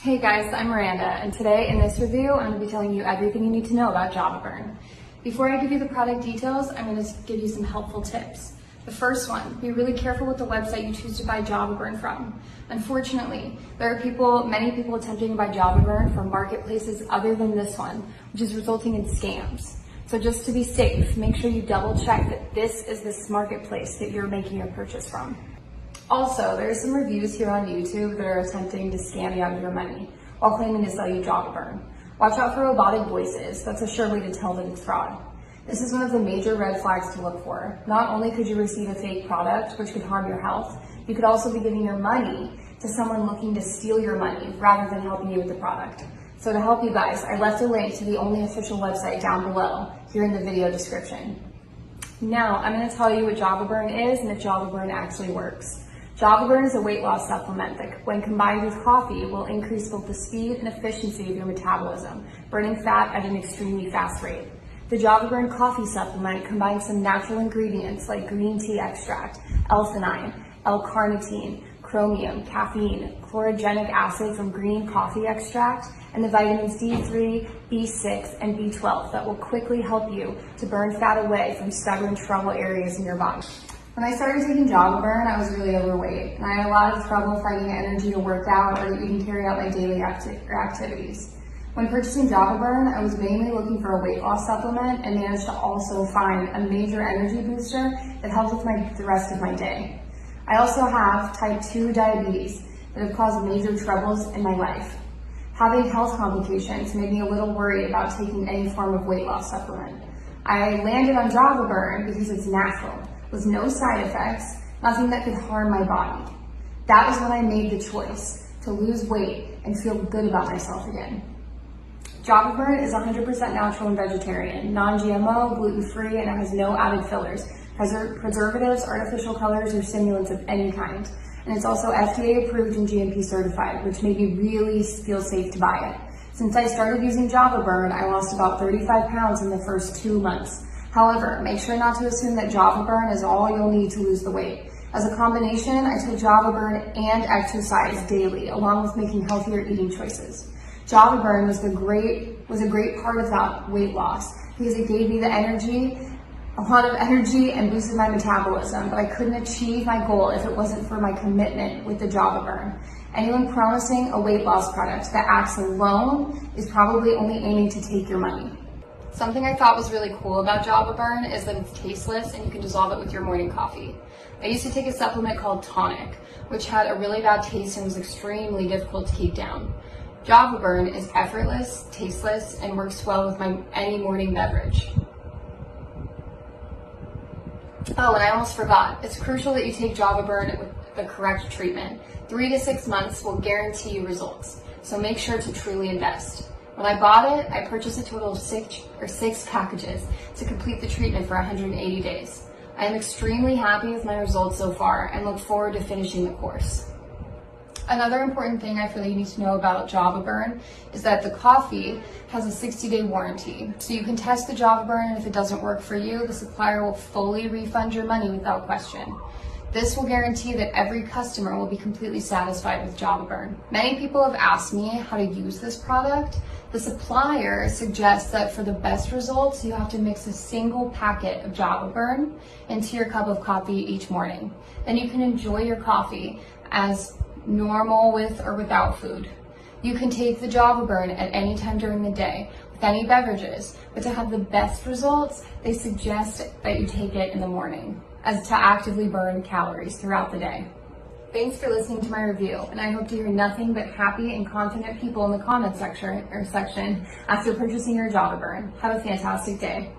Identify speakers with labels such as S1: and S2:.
S1: Hey guys, I'm Miranda, and today in this review, I'm going to be telling you everything you need to know about JavaBurn. Before I give you the product details, I'm going to give you some helpful tips. The first one, be really careful with the website you choose to buy JavaBurn from. Unfortunately, there are many people attempting to buy JavaBurn from marketplaces other than this one, which is resulting in scams. So just to be safe, make sure you double check that this is this marketplace that you're making your purchase from. Also, there are some reviews here on YouTube that are attempting to scam you out of your money while claiming to sell you JavaBurn. Watch out for robotic voices. That's a sure way to tell that it's fraud. This is one of the major red flags to look for. Not only could you receive a fake product, which could harm your health, you could also be giving your money to someone looking to steal your money rather than helping you with the product. So to help you guys, I left a link to the only official website down below here in the video description. Now, I'm going to tell you what JavaBurn is and if JavaBurn actually works. JavaBurn is a weight loss supplement that, when combined with coffee, will increase both the speed and efficiency of your metabolism, burning fat at an extremely fast rate. The JavaBurn coffee supplement combines some natural ingredients like green tea extract, L-Theanine, L-Carnitine, Chromium, caffeine, Chlorogenic Acid from green coffee extract, and the vitamins D3, B6, and B12 that will quickly help you to burn fat away from stubborn trouble areas in your body. When I started taking JavaBurn, I was really overweight, and I had a lot of trouble finding energy to work out or to even carry out my daily activities. When purchasing JavaBurn, I was mainly looking for a weight loss supplement and managed to also find a major energy booster that helped with the rest of my day. I also have type 2 diabetes that have caused major troubles in my life. Having health complications made me a little worried about taking any form of weight loss supplement. I landed on JavaBurn because it's natural, with no side effects, nothing that could harm my body. That was when I made the choice to lose weight and feel good about myself again. JavaBurn is 100% natural and vegetarian, non-GMO, gluten-free, and it has no added fillers, preservatives, artificial colors, or stimulants of any kind. And it's also FDA approved and GMP certified, which made me really feel safe to buy it. Since I started using JavaBurn, I lost about 35 pounds in the first 2 months. However, make sure not to assume that JavaBurn is all you'll need to lose the weight. As a combination, I took JavaBurn and exercise daily, along with making healthier eating choices. JavaBurn was a great part of that weight loss because it gave me a lot of energy and boosted my metabolism, but I couldn't achieve my goal if it wasn't for my commitment with the JavaBurn. Anyone promising a weight loss product that acts alone is probably only aiming to take your money. Something I thought was really cool about JavaBurn is that it's tasteless and you can dissolve it with your morning coffee. I used to take a supplement called Tonic, which had a really bad taste and was extremely difficult to keep down. JavaBurn is effortless, tasteless, and works well with any morning beverage. Oh, and I almost forgot. It's crucial that you take JavaBurn with the correct treatment. 3 to 6 months will guarantee you results, so make sure to truly invest. When I bought it, I purchased a total of six packages to complete the treatment for 180 days. I am extremely happy with my results so far and look forward to finishing the course. Another important thing I feel you need to know about JavaBurn is that the coffee has a 60-day warranty. So you can test the JavaBurn, and if it doesn't work for you, the supplier will fully refund your money without question. This will guarantee that every customer will be completely satisfied with JavaBurn. Many people have asked me how to use this product. The supplier suggests that for the best results, you have to mix a single packet of JavaBurn into your cup of coffee each morning. Then you can enjoy your coffee as normal with or without food. You can take the JavaBurn at any time during the day with any beverages, but to have the best results, they suggest that you take it in the morning, as to actively burn calories throughout the day. Thanks for listening to my review, and I hope to hear nothing but happy and confident people in the comment section after purchasing your JavaBurn. Have a fantastic day.